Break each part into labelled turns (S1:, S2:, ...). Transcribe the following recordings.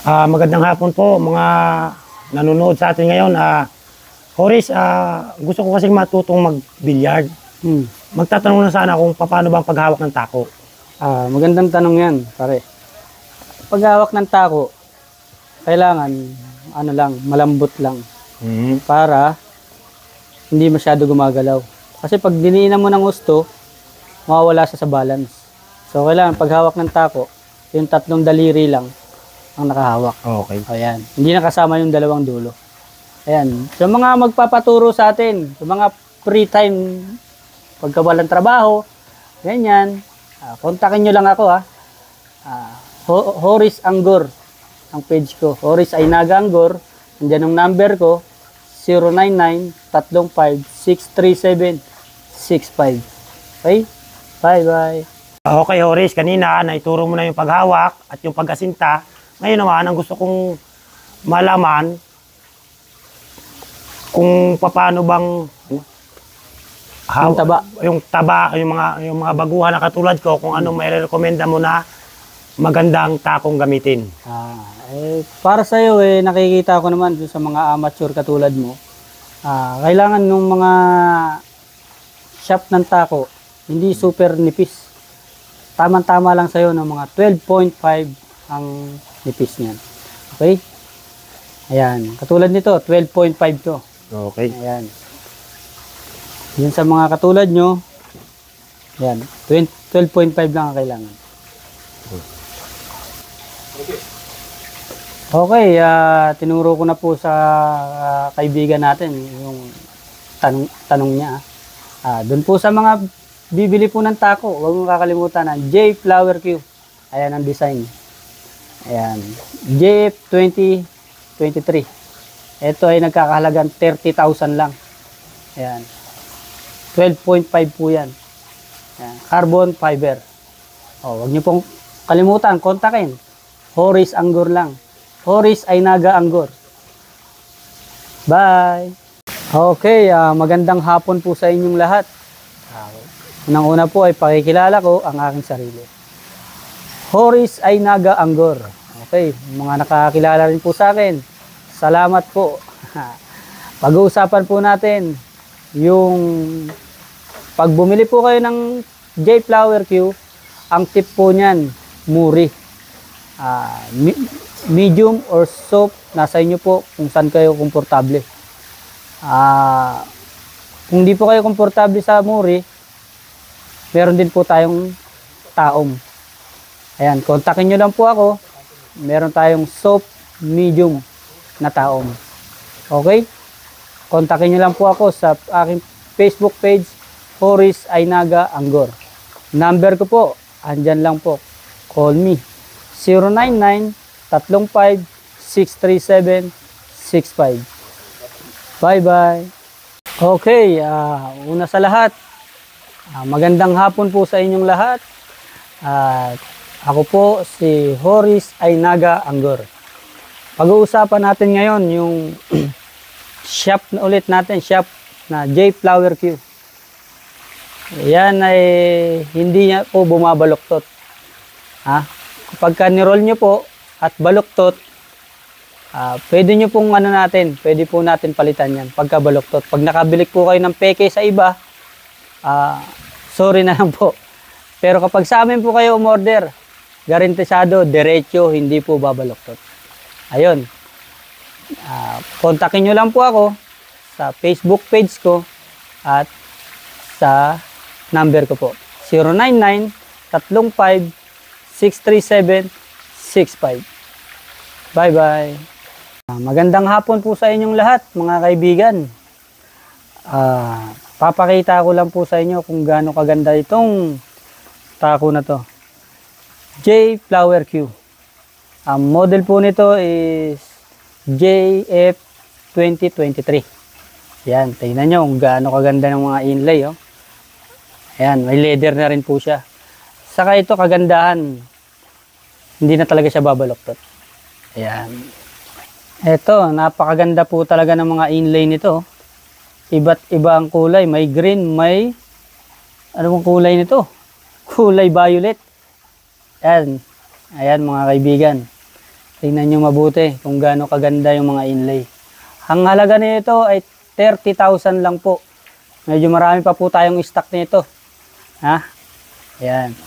S1: Magandang hapon po mga nanonood sa atin ngayon. Horace, gusto ko kasing matutong mag-billiard. Magtatanong na sana kung paano ba ang paghawak ng tako.
S2: Magandang tanong yan, pare. Paghawak ng tako, kailangan malambot lang para hindi masyado gumagalaw. Kasi pag diniinan mo ng gusto, mawawala siya sa balance. So kailangan paghawak ng tako, yung tatlong daliri lang ang nakahawak.
S1: Okay.
S2: Ayan. Hindi nakasama yung dalawang dulo. Ayan. So mga magpapaturo sa atin, sa mga free time, pagka walang trabaho, ganyan, kontakin nyo lang ako Horace Anggor ang page ko. Horace Aynaga Anggor. Nandiyan ang number ko, 099-335-637-65. Okay? Bye-bye.
S1: Okay, Horace, kanina naituro mo na yung paghawak at yung pagkasinta. Ngayon naman, ang gusto kong malaman kung paano bang yung taba, yung mga baguhan na katulad ko, kung ano may rekomenda mo na magandang takong gamitin.
S2: Para sa iyo nakikita ko naman sa mga amateur katulad mo, kailangan ng mga shaft ng tako hindi super nipis. Tama-tama lang sa iyo ng mga 12.5 ang nipis niyan. Okay? Ayan, katulad nito, 12.5 to.
S1: Okay.
S2: Ayan. Yun sa mga katulad nyo, ayan, 12.5 lang ang kailangan. Okay, tinuro ko na po sa kaibigan natin yung tanong niya. Doon po sa mga bibili po ng tako, huwag mong kakalimutan ang J Flower Q. Ayan ang design. Ayan, JF 2023. Ito ay nagkakahalagang 30,000 lang. Ayan. 12.5 po yan. Ayan. Carbon fiber. Huwag niyo pong kalimutan, kontakin. Horace Anggor lang. Horace Aynaga Anggor. Bye! Okay, magandang hapon po sa inyong lahat. Unang-una po ay pakikilala ko ang aking sarili. Horace Aynaga Anggor. Okay, mga nakakilala rin po sa akin. Salamat po. Pag-uusapan po natin yung pag bumili po kayo ng J Flower Q, ang tip po niyan, muri. Medium or soft, nasa inyo po kung saan kayo komportable. Kung di po kayo komportable sa muri, meron din po tayong taom. Ayan, kontakin nyo lang po ako. Meron tayong soft, medium na taom. Okay? Kontakin nyo lang po ako sa aking Facebook page, Horace Aynaga Anggor. Number ko po, andyan lang po. Call me. 099-335-637-65. Bye-bye. Okay, una sa lahat, magandang hapon po sa inyong lahat. Ako po si Horace Aynaga Anggor. Pag-uusapan natin ngayon yung shop na ulit natin, shop na J Flower Q. Yan ay hindi niya po bumabaluktot. Kapag ni-roll nyo po at baluktot, pwede nyo pong pwede po natin palitan yan pagka baluktot. Pag nakabilik po kayo ng peke sa iba, sorry na lang po. Pero kapag sa amin po kayo umorder, garantisado, diretso, hindi po babaluktot. Ayun. Kontakin nyo lang po ako sa Facebook page ko at sa number ko po. 099-335-637-65. Bye-bye. Magandang hapon po sa inyong lahat, mga kaibigan. Papakita ko lang po sa inyo kung gaano kaganda itong tako na to. J Flower Q. Ang model po nito is JF 2023. Yan, tingnan nyo kung gaano kaganda ng mga inlay. Ayan, may leather na rin po siya. Saka ito kagandahan, hindi na talaga siya babaloktot. Ayan. Ito, napakaganda po talaga ng mga inlay nito. Iba't iba ang kulay. May green, may ano bang kulay nito? Kulay violet. Ayan. Ayan mga kaibigan. Tingnan nyo mabuti kung gaano kaganda yung mga inlay. Ang halaga nito ay 30,000 lang po. Medyo marami pa po tayong stock nito. Ha? Ayan.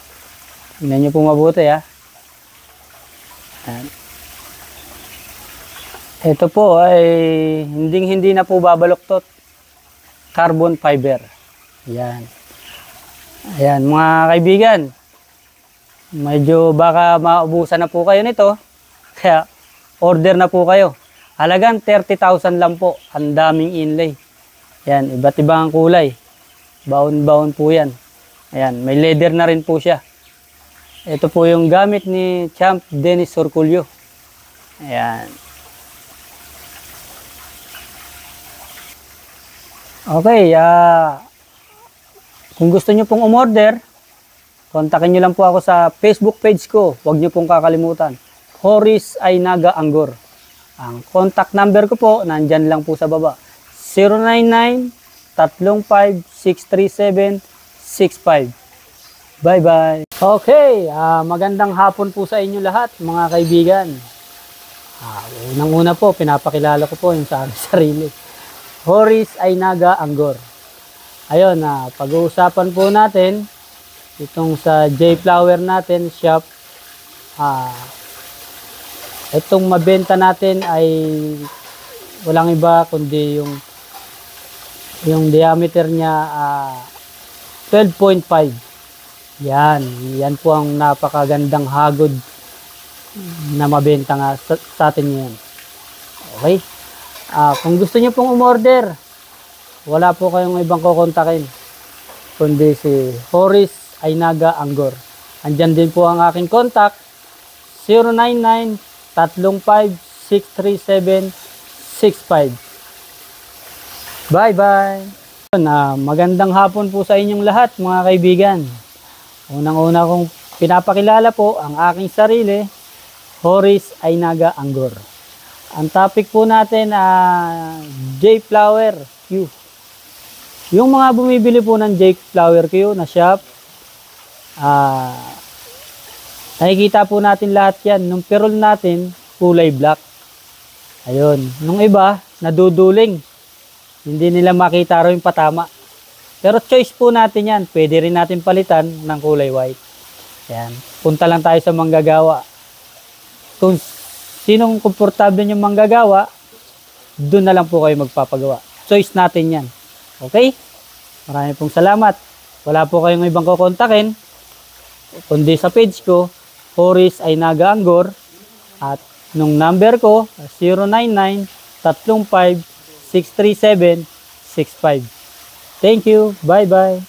S2: Tingnan nyo po mabuti ha. Ayan. Ito po ay hindi na po babaluktot. Carbon fiber. Ayan. Ayan mga kaibigan. Medyo baka maubusan na po kayo nito. Kaya order na po kayo. Halagang 30,000 lang po. Ang daming inlay. Ayan, iba't ibang kulay. Baon-baon po yan. Ayan, may leather na rin po siya. Ito po yung gamit ni Champ Dennis Sorculio. Ayan. Okay, kung gusto nyo pong umorder, kontakin nyo lang po ako sa Facebook page ko. Huwag nyo pong kakalimutan. Horace Ainaga Anggor. Ang contact number ko po, nandyan lang po sa baba. 099-335-637-65. Bye-bye. Okay, magandang hapon po sa inyo lahat, mga kaibigan. Unang-una po, pinapakilala ko po yung sa aking sarili. Horace Ainaga Anggor. Ayun, pag-uusapan po natin itong sa J-Flower natin shop. Itong mabenta natin ay walang iba kundi yung diameter niya 12.5. Yan po ang napakagandang hagod na mabenta nga sa atin ngayon. Okay? Kung gusto niyo pong umorder, wala po kayong ibang kukontakin kundi si Horace Ainaga Anggor. Andyan din po ang aking contact, 099-335-637-65. Bye-bye! Magandang hapon po sa inyong lahat, mga kaibigan. Unang-una kong pinapakilala po ang aking sarili, Horace Ainaga Anggor. Ang topic po natin, J-Flower Q. Yung mga bumibili po ng J-Flower Q na shop, nakikita po natin lahat yan. Nung perol natin, kulay black. Ayun. Nung iba, naduduling. Hindi nila makita rin yung patama. Pero choice po natin yan. Pwede rin natin palitan ng kulay white. Yan. Punta lang tayo sa manggagawa. Kung sinong komportable yung manggagawa, doon na lang po kayo magpapagawa. Choice natin yan. Okay? Maraming pong salamat. Wala po kayong ibang kukontakin kundi sa page ko, Horace Ainaga Anggor, at nung number ko, 099-335-637-65. Thank you. Bye-bye.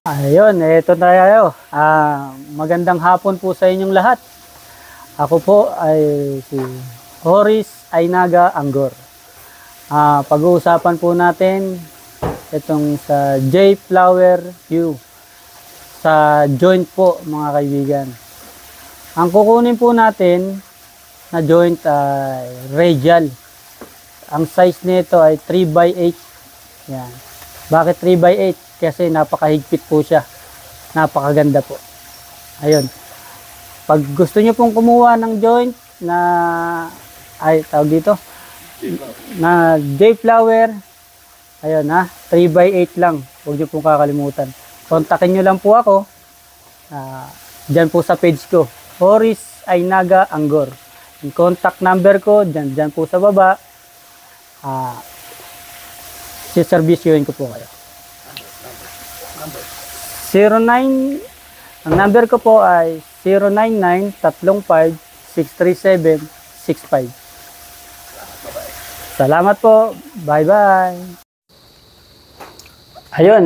S2: Ayun, eto na tayo. Magandang hapon po sa inyong lahat. Ako po ay si Horace Ainaga Anggor. Pag-uusapan po natin itong sa J-Flower Q. Sa joint po, mga kaibigan. Ang kukunin po natin na joint ay radial. Ang size nito ay 3x8. Yan. Bakit 3x8? Kasi napakahigpit po siya. Napakaganda po. Ayun. Pag gusto nyo pong kumuha ng joint na tawag dito na J-Flower, ayun 3x8 lang. Huwag nyo pong kakalimutan. Kontakin nyo lang po ako. Dyan po sa page ko. Horace Ainaga Anggor. Yung contact number ko, dyan po sa baba. Siservisyoin ko po kayo. 09, ang number ko po ay 099-335-637-65. Salamat po. Bye-bye. Ayun,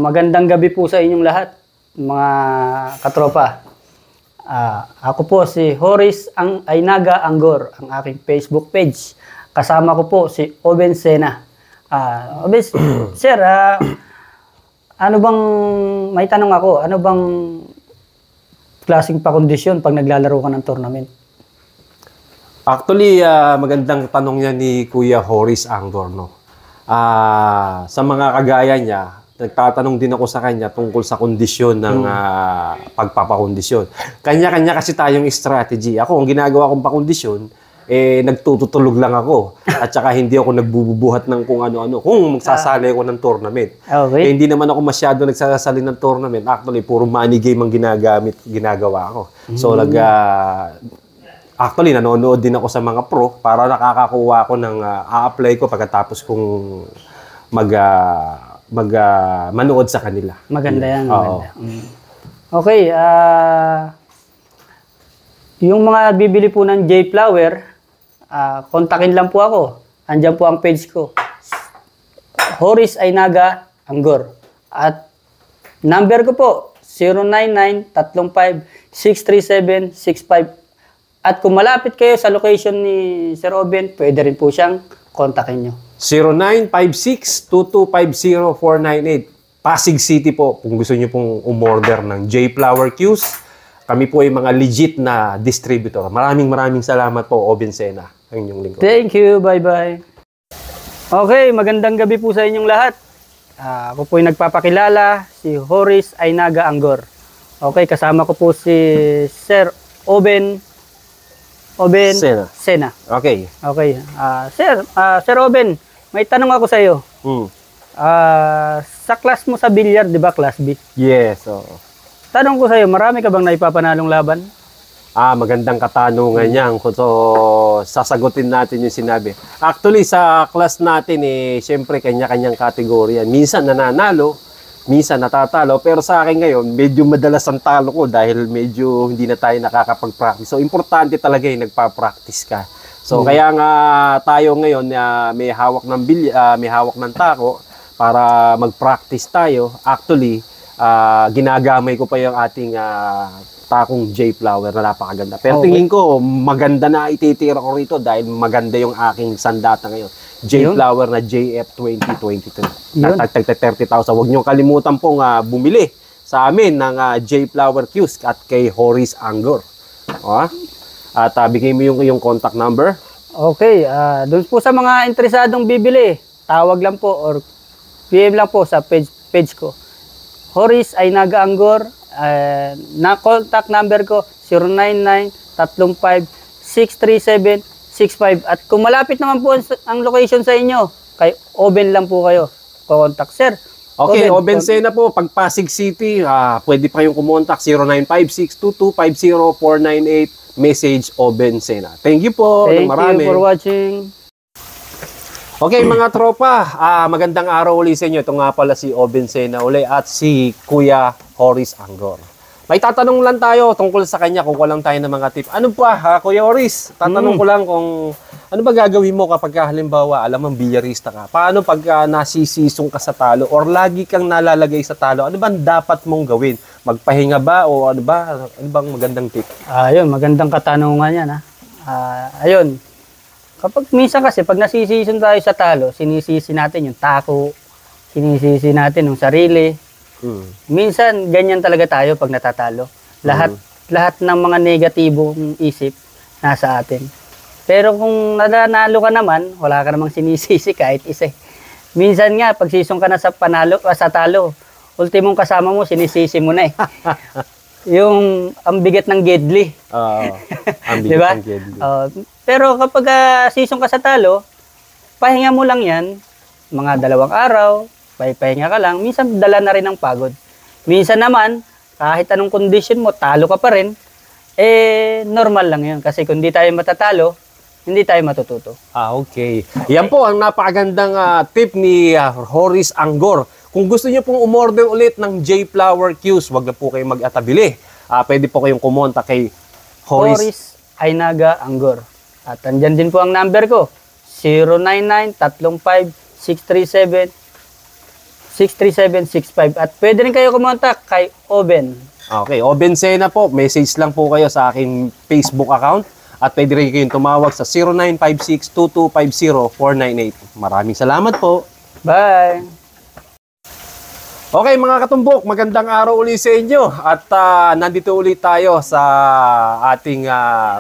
S2: magandang gabi po sa inyong lahat, mga katropa. Ako po si Horace Ainaga Anggor, ang aking Facebook page. Kasama ko po si Oben Sena. Oben, sir, ano bang, may tanong ako, ano bang klaseng pakondisyon pag naglalaro ka ng tournament?
S3: Actually, magandang tanong niya ni Kuya Horace Anggor, no? Sa mga kagaya niya, nagtatanong din ako sa kanya tungkol sa kondisyon ng pagpapakondisyon. Kanya-kanya kasi tayong strategy. Ako, ang ginagawa kong pakondisyon, nagtutulog lang ako. At saka hindi ako nagbububuhat ng kung ano-ano. Kung magsasali ako ng tournament.
S2: Okay.
S3: Hindi naman ako masyado nagsasali ng tournament. Actually, puro money game ang ginagawa ko. So, actually, nanonood din ako sa mga pro para nakakakuha ako ng a-apply ko pagkatapos kong manood sa kanila.
S2: Maganda yan.
S3: Oo.
S2: Maganda. Okay. Yung mga bibili po ng J-Flower, kontakin lang po ako. Andyan po ang page ko. Horis Ainaga Anggor. At number ko po, 099-35-637-65. At kung malapit kayo sa location ni Sir Oben, pwede rin po siyang kontakin nyo.
S3: 0956-2250-498. Pasig City po, kung gusto niyo pong umorder ng J-Flower Cues. Kami po ay mga legit na distributor. Maraming salamat po, Oben Sena. Ang inyong lingkod.
S2: Thank you. Bye-bye. Okay, magandang gabi po sa inyong lahat. Ako po yung nagpapakilala, si Horis Ainaga Anggor. Okay, kasama ko po si Sir Oben Sena.
S3: Okay.
S2: Okay. Sir Oben, may tanong ako sa iyo. Sa class mo sa billiard, di ba, class B?
S3: Yes. Oo.
S2: Tanong ko sa iyo, marami ka bang naipapanalong laban?
S3: Magandang katanungan yan. So, sasagutin natin yung sinabi. Actually, sa class natin, syempre, kanya-kanyang kategorya. Minsan nananalo, minsan natatalo. Pero sa akin ngayon, medyo madalas ang talo ko dahil medyo hindi na tayo nakakapag-practice. So, importante talaga yung nagpa-practice ka. So, kaya nga tayo ngayon, may hawak ng tako para mag-practice tayo. Actually, ginagamay ko pa yung ating takong J-Flower na napakaganda. Pero tingin ko, maganda na ititira ko rito dahil maganda yung aking sandata ngayon. J-Flower na JF 2023. Tagtag 30,000. Huwag niyong kalimutan pong bumili sa amin ng J-Flower Cues at kay Horis Anggor. At bigay mo yung contact number.
S2: Okay, doon po sa mga interesadong bibili, tawag lang po or PM lang po sa page ko. Horis Ainaga Anggor, na contact number ko 099-35-637-65. At kung malapit naman po ang location sa inyo, kay Oben lang po kayo contact, sir.
S3: Okay, Oben Sena po, pag Pasig City, pwede pa yung kumontak 0956-2250-498, message Oben Sena. Thank you po.
S2: Thank you for watching.
S3: Okay mga tropa, magandang araw ulit sa inyo. Ito nga pala si Oben Sena uli at si Kuya Horis Anggor. May tatanong lang tayo tungkol sa kanya kung walang tayo ng mga tip. Ano pa, Kuya Horis? Tatanong ko lang kung ano ba gagawin mo kapag halimbawa, alam mong bilyarista ka. Paano pag nasisisong ka sa talo or lagi kang nalalagay sa talo? Ano ba dapat mong gawin? Magpahinga ba o ano ba? Ano bang magandang tip?
S2: Ayun, magandang katanungan yan. Ayun. Kapag minsan kasi, pag nasisison tayo sa talo, sinisisi natin yung tako, sinisisi natin yung sarili. Minsan, ganyan talaga tayo pag natatalo. Lahat ng mga negatibong isip nasa atin. Pero kung nanalo ka naman, wala ka namang sinisisi kahit isa. Minsan nga, pag sisong ka na sa talo, ultimong kasama mo, sinisisi mo na eh. Yung ang bigat ng gedli.
S3: Ang bigat
S2: diba?
S3: ng gedli.
S2: Pero kapag sisong ka sa talo, pahinga mo lang yan, mga 2 araw, pahinga ka lang, minsan dala na rin ang pagod. Minsan naman, kahit anong condition mo, talo ka pa rin, normal lang yun. Kasi kung di tayo matatalo, hindi tayo matututo.
S3: Okay. Yan po ang napakagandang tip ni Horis Anggor. Kung gusto niyo pong umorder ulit ng J-Flower Cues, wag na po kayong mag-atabili. Pwede po kayong kumonta kay
S2: Horis Ainaga Anggor. At andyan din po ang number ko, 099-35-637-637-65. At pwede rin kayo kumonta kay Oben.
S3: Okay, Oben Sena po. Message lang po kayo sa aking Facebook account. At pwede rin kayong tumawag sa 0956-2250-498. Maraming salamat po.
S2: Bye!
S3: Okay mga katumbok, magandang araw ulit sa inyo. At nandito ulit tayo sa ating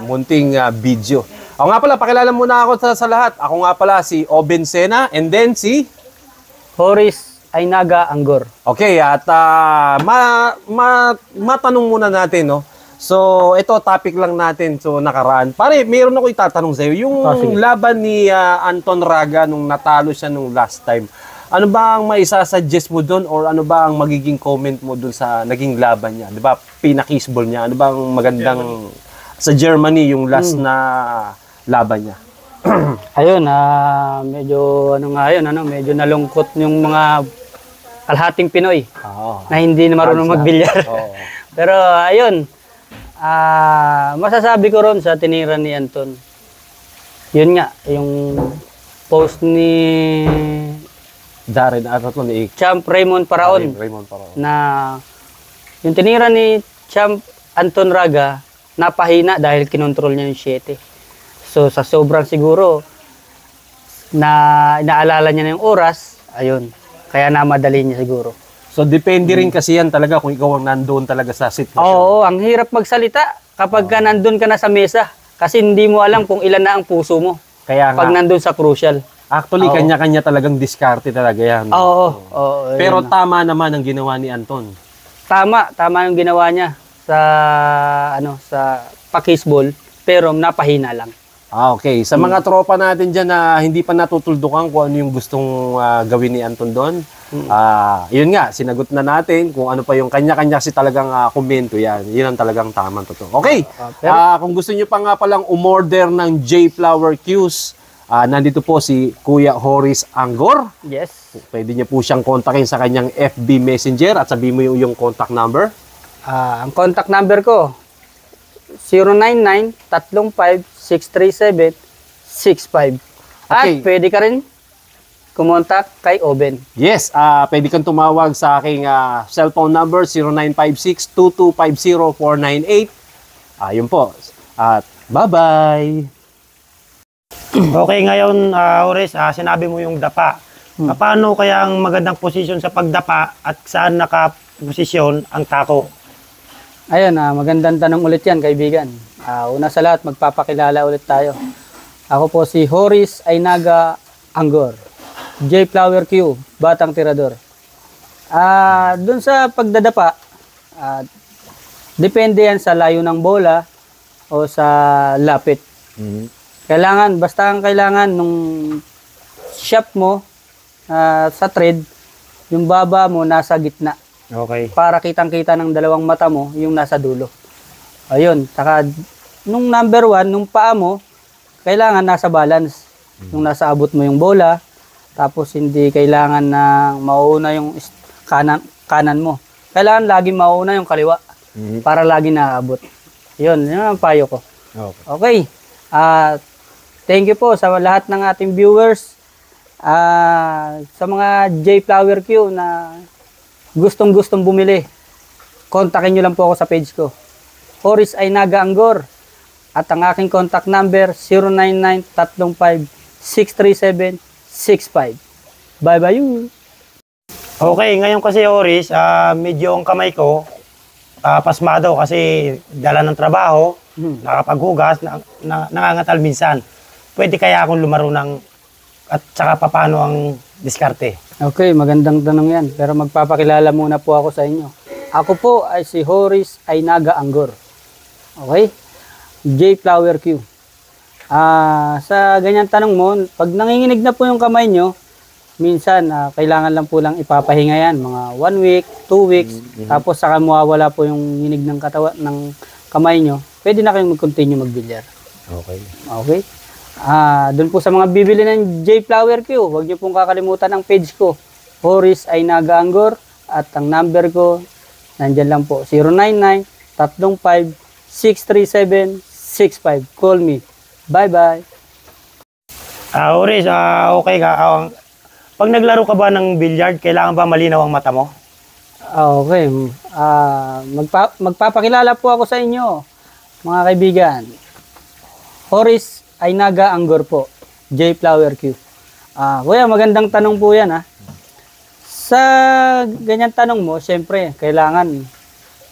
S3: munting video. Ako nga pala, pakilala muna ako sa lahat. Ako nga pala si Oben Sena and then si
S2: Horis Ainaga Anggor.
S3: Okay, at matanong muna natin, no? So, ito, topic lang natin. So, nakaraan. Pare, mayroon ako itatanong sa'yo. Yung
S2: sige.
S3: laban ni Anton Raga nung natalo siya nung last time, ano ba ang maisasuggest mo doon or ano ba ang magiging comment mo doon sa naging laban niya? Di ba, pinakisball niya. Ano ba ang magandang sa Germany yung last na laban niya?
S2: Ayun, medyo medyo nalungkot yung mga kalahating Pinoy
S3: Oo.
S2: na hindi na marunong magbilyar.
S3: Oo.
S2: Pero ayun, masasabi ko ron sa tinira ni Anton. Yun nga, yung post ni
S3: Darren, ni
S2: Champ Raymond Paraon
S3: Raymond Paraon.
S2: na yung tinira ni Champ Anton Raga napahina dahil kinontrol niya yung 7. So sa sobrang siguro na inaalala niya na yung oras, ayun, kaya namadali niya siguro.
S3: So, depende rin kasi yan talaga kung ikaw ang nandoon talaga sa sitwasyon.
S2: Oo, ang hirap magsalita kapag ka nandun ka na sa mesa kasi hindi mo alam kung ilan na ang puso mo
S3: Kaya nga,
S2: pag nandun sa crucial.
S3: actually,
S2: Oo.
S3: kanya-kanya talagang diskarte talaga yan.
S2: Oo,
S3: Pero
S2: yun.
S3: tama naman ang ginawa ni Anton.
S2: tama yung ginawa niya sa sa pakisball pero napahina lang.
S3: Okay. Sa mga tropa natin dyan na hindi pa natutuldukan kung ano yung gustong gawin ni Anton doon, yun nga, sinagot na natin kung ano pa yung kanya-kanya kasi talagang komento yan. Yun ang talagang tamang totoo. Okay. Kung gusto nyo pa nga palang umorder ng J Flower Q's, nandito po si Kuya Horace Anggor.
S2: Yes.
S3: Pwede niyo po siyang kontakin sa kanyang FB Messenger at sabihin mo yung contact number.
S2: Ang contact number ko 099-35637-65. At
S3: Okay.
S2: pwede ka rin kumontak kay Oben.
S3: Yes, pwede kang tumawag sa aking cellphone number 0956-2250-498. Yun po. At bye-bye!
S1: Okay, ngayon, Ores, sinabi mo yung dapa. Paano kaya ang magandang posisyon sa pagdapa at saan nakaposisyon ang tako?
S2: Ayun, magandang tanong ulit yan, kaibigan. Una sa lahat, magpapakilala ulit tayo. Ako po si Horace Ainaga Anggor. J Flower Q, Batang Tirador. Doon sa pagdadapa, depende yan sa layo ng bola o sa lapit. Basta ang kailangan nung shot mo sa thread, yung baba mo nasa gitna.
S1: Okay.
S2: Para kitang-kita ng dalawang mata mo yung nasa dulo. Ayun, saka nung number 1, nung paa mo, kailangan nasa balance. Nung nasa abot mo yung bola, tapos hindi kailangan na mauuna yung kanan mo. Kailangan lagi mauuna yung kaliwa para lagi naaabot. Yun ang payo ko. Okay. Thank you po sa lahat ng ating viewers. Sa mga J Flower Q na gustong bumili, kontakin nyo lang po ako sa page ko. Horace Ainaga Anggor. At ang aking contact number, 099-35637-65. Bye-bye you!
S1: Okay, ngayon kasi, Ores, medyo ang kamay ko, pasmado kasi dala ng trabaho, nakapaghugas, nangangatal minsan. Pwede kaya akong lumaro ng, at saka paano ang diskarte?
S2: Okay, magandang tanong yan. Pero magpapakilala muna po ako sa inyo. Ako po ay si Horace Ainaga Anggor. Okay? J Flower Q. Sa ganyan tanong mo, pag nanginginig na po yung kamay nyo, minsan kailangan lang po lang ipapahinga yan. Mga 1 week, 2 weeks, tapos saka mawawala po yung nginig ng katawan ng kamay nyo, pwede na kayong mag-continue magbilyar.
S1: Okay.
S2: Okay? Doon po sa mga bibili ng J Flower Q, huwag niyo pong kakalimutan ang page ko, Horace Ainaga Anggor, at ang number ko, nandyan lang po, 099-35637-65. Call me. Bye-bye.
S1: Ores, okay ka. Pag naglaro ka ba ng billiard, kailangan ba malinaw ang mata mo?
S2: Okay. Magpapakilala po ako sa inyo, mga kaibigan. Horace Ainaga Anggor po, J Flower Q. Kuya, magandang tanong po yan. Sa ganyan tanong mo, siyempre, kailangan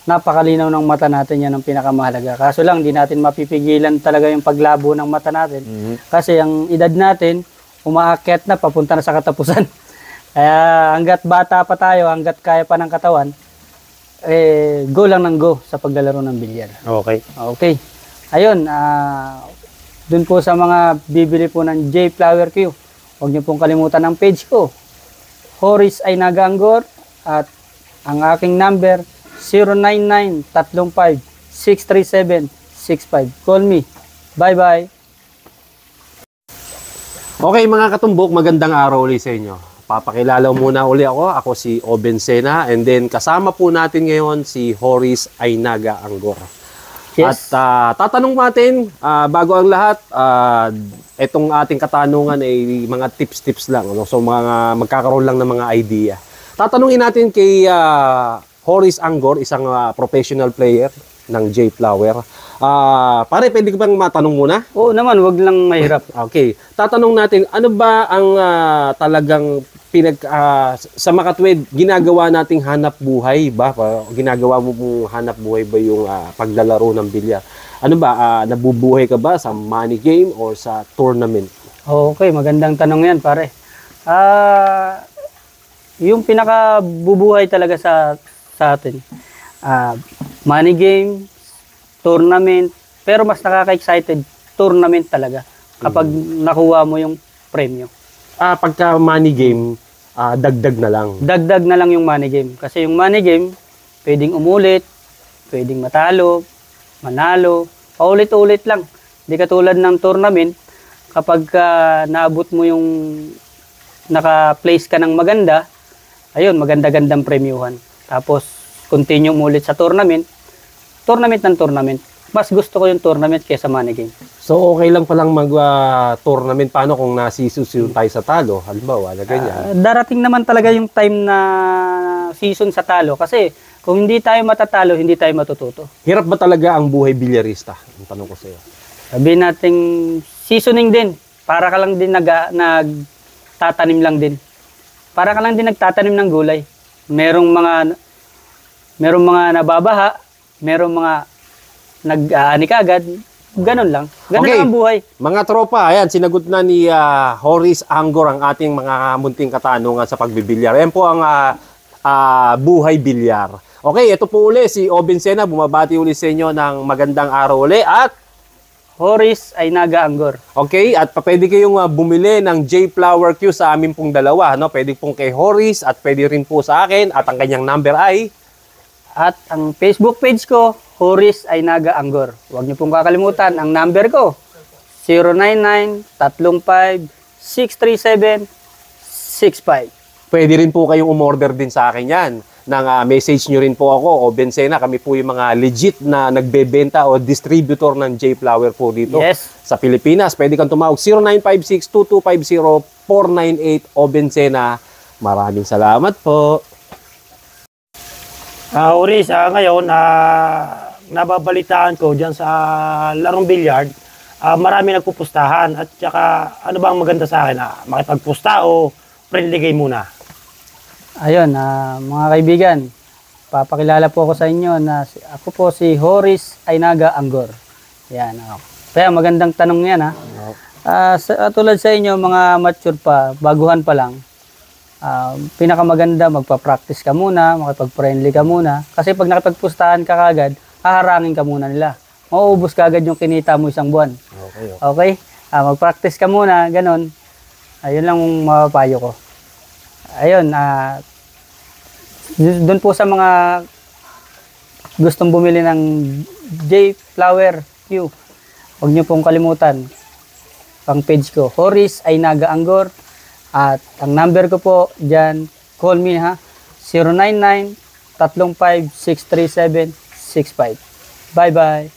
S2: napakalinaw ng mata natin, yan ang pinakamahalaga. Kaso lang, di natin mapipigilan talaga yung paglabo ng mata natin. Kasi ang edad natin, umaakyat na, papunta na sa katapusan. Kaya hanggat bata pa tayo, hanggat kaya pa ng katawan, go lang ng go sa paglalaro ng bilyar.
S1: Okay.
S2: Okay. Ayun, dun po sa mga bibili po ng J Flower Q, huwag niyo pong kalimutan ang page ko, Horis Ainaga Anggor, at ang aking number, 099-35-637-65. Call me. Bye-bye.
S3: Okay mga katumbok, magandang araw ulit sa inyo. Papakilala muna uli ako. Ako si Oben Sena, and then kasama po natin ngayon si Horis Ainaga Anggor.
S2: Yes.
S3: At tatanong natin, bago ang lahat, itong ating katanungan ay mga tips-tips lang. Ano? So magkakaroon lang ng mga idea. Tatanungin natin kay Horis Anggor, isang professional player ng J Flower. Pare, pwede ko bang matanong muna?
S2: Oo naman, wag lang mahirap.
S3: Okay. Tatanong natin, ano ba ang talagang sa Makatwid, ginagawa nating hanap buhay ba? Ginagawa mo pong hanap buhay ba yung paglalaro ng bilyar? Ano ba, nabubuhay ka ba sa money game or sa tournament?
S2: Okay, magandang tanong yan, pare. Yung pinakabubuhay talaga sa atin, money game, tournament, pero mas nakaka-excited, tournament talaga kapag nakuha mo yung premyo.
S3: Pagka money game, dagdag na lang.
S2: Dagdag na lang yung money game. Kasi yung money game, pwedeng umulit, pwedeng matalo, manalo, paulit-ulit lang. Hindi katulad ng tournament, kapag naabot mo yung naka-place ka ng maganda, ayun, maganda-gandang premyuhan. Tapos, continue mo ulit sa tournament ng tournament. Mas gusto ko yung tournament kaysa money game.
S3: So, okay lang palang mag-tournament. Paano kung nasisusun tayo sa talo? Halimbawa, na ganyan.
S2: Darating naman talaga yung time na season sa talo. Kasi, kung hindi tayo matatalo, hindi tayo matututo.
S3: Hirap ba talaga ang buhay bilyarista? Ang tanong ko sa iyo.
S2: Sabihin nating seasoning din. Para ka lang din nagtatanim lang din. Para ka lang din nagtatanim ng gulay. Merong mga nababaha, merong mga nag-aani ka agad. Ganon lang. Ganon
S3: Okay.
S2: lang ang buhay.
S3: Mga tropa, ayan, sinagot na ni Horis Anggor ang ating mga munting katanungan sa pagbibilyar. Ayan po ang buhay bilyar. Okay, ito po uli si Oben Sena. Bumabati uli sa inyo ng magandang araw uli. At
S2: Horis Ainaga Anggor.
S3: okay, at pwede kayong bumili ng J Flower Q sa amin pong dalawa. No? Pwede pong kay Horis at pwede rin po sa akin. At ang kanyang number ay...
S2: At ang Facebook page ko, Horis Ainaga Anggor. Huwag niyo pong kakalimutan, ang number ko, 099-35-637-65.
S3: Pwede rin po kayong umorder din sa akin yan. Message nyo rin po ako, Oben Sena. Kami po yung mga legit na nagbebenta o distributor ng J Flower po dito
S2: Yes.
S3: sa Pilipinas. Pwede kang tumawag 0956-2250-498 Oben Sena. Maraming salamat po.
S1: Horis, ngayon, nababalitaan ko dyan sa larong billiard, marami nagpupustahan. At saka, ano ba ang maganda sa akin? Makipagpusta o friendly game muna?
S2: Ayun, mga kaibigan, papakilala po ako sa inyo na ako po si Horis Ainaga Anggor. Yan. Kaya magandang tanong yan ha. Tulad sa inyo, mga mature pa, baguhan pa lang, pinakamaganda, magpa-practice ka muna, makipag-friendly ka muna. Kasi pag nakipagpustahan ka kagad, haharangin ka muna nila. Mauubos ka agad yung kinita mo isang buwan.
S3: Okay.
S2: Okay? Mag-practice ka muna, ganun. Ayun lang ang mapapayo ko. Ayun, doon po sa mga gustong bumili ng J Flower Q, huwag niyo pong kalimutan ang page ko, Horis Ainaga Anggor. At ang number ko po dyan, call me ha, 099-35-637-65. Bye-bye.